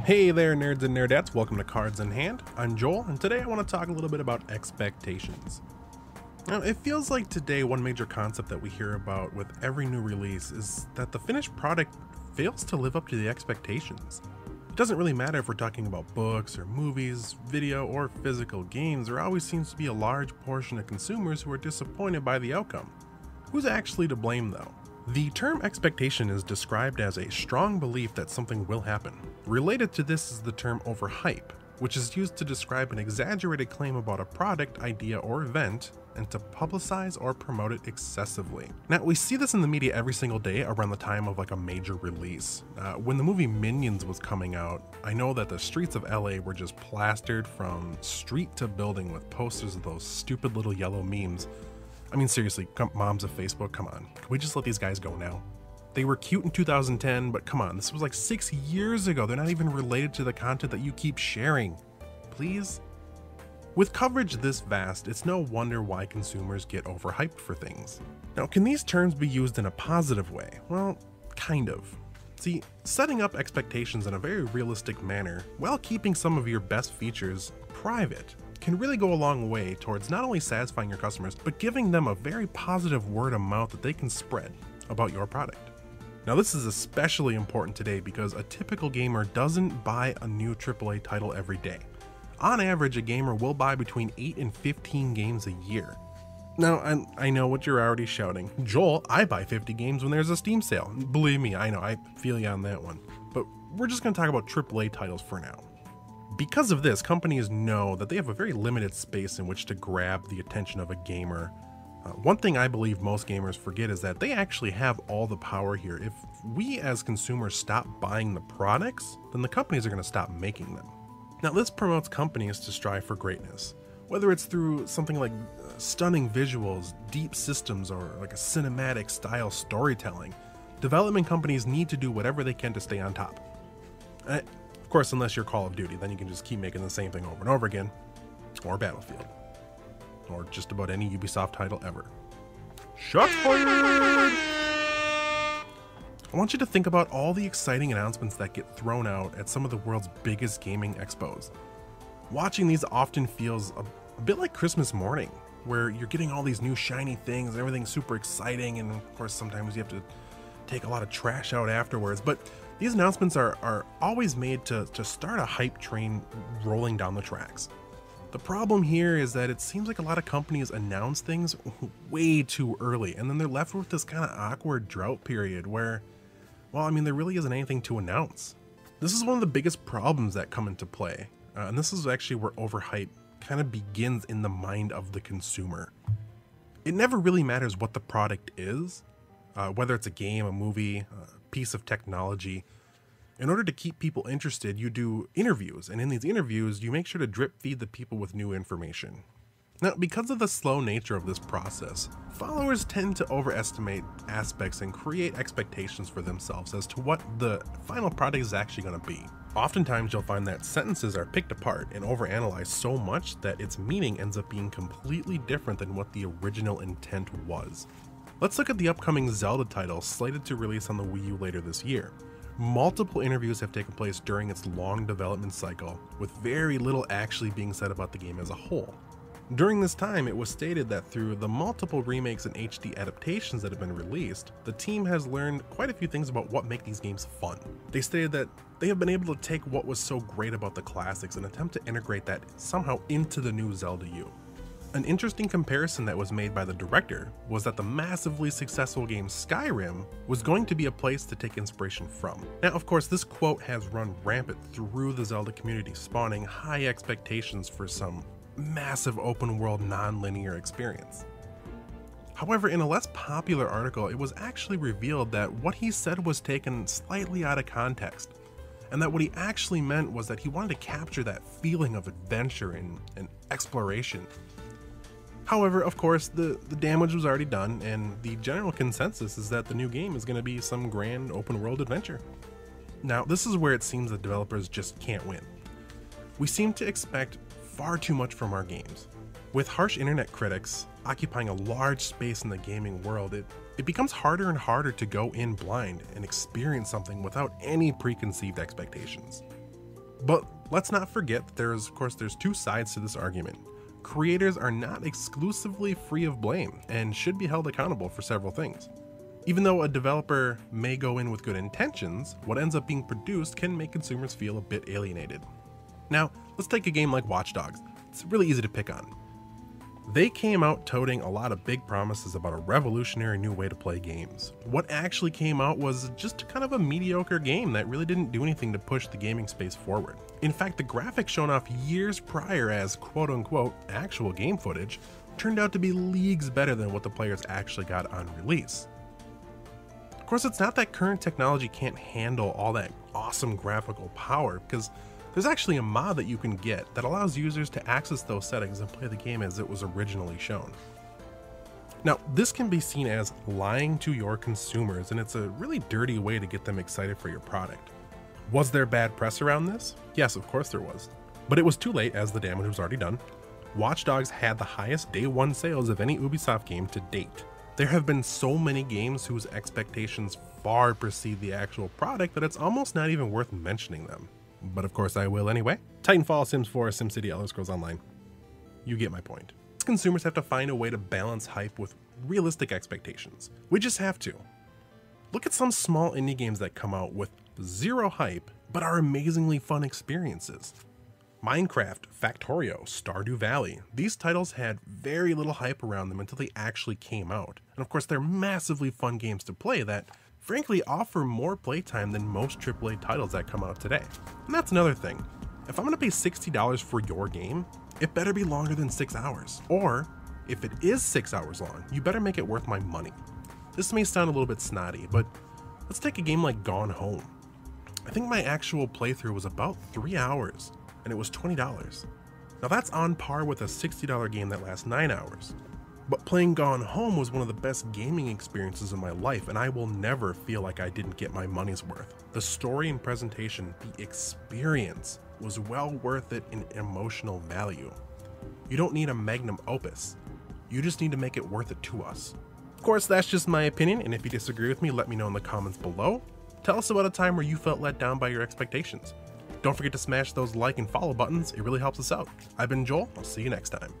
Hey there, nerds and nerdettes, welcome to Cards in Hand. I'm Joel, and today I want to talk a little bit about expectations. Now, it feels like today one major concept that we hear about with every new release is that the finished product fails to live up to the expectations. It doesn't really matter if we're talking about books or movies, video, or physical games, there always seems to be a large portion of consumers who are disappointed by the outcome. Who's actually to blame though? The term expectation is described as a strong belief that something will happen. Related to this is the term overhype, which is used to describe an exaggerated claim about a product, idea, or event, and to publicize or promote it excessively. Now, we see this in the media every single day around the time of like a major release. When the movie Minions was coming out, I know that the streets of LA were just plastered from street to building with posters of those stupid little yellow memes. I mean, seriously, moms of Facebook, come on. Can we just let these guys go now? They were cute in 2010, but come on, this was like 6 years ago. They're not even related to the content that you keep sharing. Please? With coverage this vast, it's no wonder why consumers get overhyped for things. Now, can these terms be used in a positive way? Well, kind of. See, setting up expectations in a very realistic manner, while keeping some of your best features private, can really go a long way towards not only satisfying your customers, but giving them a very positive word of mouth that they can spread about your product. Now, this is especially important today because a typical gamer doesn't buy a new AAA title every day. On average, a gamer will buy between 8 and 15 games a year. Now, I know what you're already shouting. Joel, I buy 50 games when there's a Steam sale. Believe me, I know, I feel you on that one. But we're just going to talk about AAA titles for now. Because of this, companies know that they have a very limited space in which to grab the attention of a gamer. One thing I believe most gamers forget is that they actually have all the power here. If we as consumers stop buying the products, then the companies are going to stop making them. Now, this promotes companies to strive for greatness, whether it's through something like stunning visuals, deep systems, or like a cinematic style storytelling. Development companies need to do whatever they can to stay on top. Of course, unless you're Call of Duty, then you can just keep making the same thing over and over again, or Battlefield, or just about any Ubisoft title ever. Shots fired! I want you to think about all the exciting announcements that get thrown out at some of the world's biggest gaming expos. Watching these often feels a bit like Christmas morning, where you're getting all these new shiny things, and everything's super exciting, and of course sometimes you have to take a lot of trash out afterwards, but these announcements are always made to start a hype train rolling down the tracks. The problem here is that it seems like a lot of companies announce things way too early, and then they're left with this kind of awkward drought period where, well, I mean, there really isn't anything to announce. This is one of the biggest problems that come into play, and this is actually where overhype kind of begins in the mind of the consumer. It never really matters what the product is, whether it's a game, a movie, a piece of technology. In order to keep people interested, you do interviews, and in these interviews, you make sure to drip feed the people with new information. Now, because of the slow nature of this process, followers tend to overestimate aspects and create expectations for themselves as to what the final product is actually going to be. Oftentimes, you'll find that sentences are picked apart and overanalyzed so much that its meaning ends up being completely different than what the original intent was. Let's look at the upcoming Zelda title slated to release on the Wii U later this year. Multiple interviews have taken place during its long development cycle, with very little actually being said about the game as a whole. During this time, it was stated that through the multiple remakes and HD adaptations that have been released, the team has learned quite a few things about what make these games fun. They stated that they have been able to take what was so great about the classics and attempt to integrate that somehow into the new Zelda U. An interesting comparison that was made by the director was that the massively successful game Skyrim was going to be a place to take inspiration from. Now, of course, this quote has run rampant through the Zelda community, spawning high expectations for some massive open world non-linear experience. However, in a less popular article, it was actually revealed that what he said was taken slightly out of context, and that what he actually meant was that he wanted to capture that feeling of adventure and exploration. However, of course, the damage was already done, and the general consensus is that the new game is going to be some grand open world adventure. Now, this is where it seems that developers just can't win. We seem to expect far too much from our games. With harsh internet critics occupying a large space in the gaming world, it becomes harder and harder to go in blind and experience something without any preconceived expectations. But let's not forget that there's two sides to this argument. Creators are not exclusively free of blame and should be held accountable for several things. Even though a developer may go in with good intentions, what ends up being produced can make consumers feel a bit alienated. Now, let's take a game like Watch Dogs. It's really easy to pick on. They came out toting a lot of big promises about a revolutionary new way to play games. What actually came out was just kind of a mediocre game that really didn't do anything to push the gaming space forward. In fact, the graphics shown off years prior as quote-unquote actual game footage turned out to be leagues better than what the players actually got on release. Of course, it's not that current technology can't handle all that awesome graphical power, because there's actually a mod that you can get that allows users to access those settings and play the game as it was originally shown. Now, this can be seen as lying to your consumers, and it's a really dirty way to get them excited for your product. Was there bad press around this? Yes, of course there was. But it was too late, as the damage was already done. Watch Dogs had the highest day one sales of any Ubisoft game to date. There have been so many games whose expectations far precede the actual product that it's almost not even worth mentioning them. But of course I will anyway. Titanfall, Sims 4, SimCity, Elder Scrolls Online. You get my point. Consumers have to find a way to balance hype with realistic expectations. We just have to. Look at some small indie games that come out with zero hype, but are amazingly fun experiences. Minecraft, Factorio, Stardew Valley. These titles had very little hype around them until they actually came out. And of course they're massively fun games to play that frankly offer more playtime than most AAA titles that come out today. And that's another thing. If I'm gonna pay $60 for your game, it better be longer than 6 hours. Or, if it is 6 hours long, you better make it worth my money. This may sound a little bit snotty, but let's take a game like Gone Home. I think my actual playthrough was about 3 hours, and it was $20. Now that's on par with a $60 game that lasts 9 hours. But playing Gone Home was one of the best gaming experiences of my life, and I will never feel like I didn't get my money's worth. The story and presentation, the experience, was well worth it in emotional value. You don't need a magnum opus. You just need to make it worth it to us. Of course, that's just my opinion, and if you disagree with me, let me know in the comments below. Tell us about a time where you felt let down by your expectations. Don't forget to smash those like and follow buttons, it really helps us out. I've been Joel, I'll see you next time.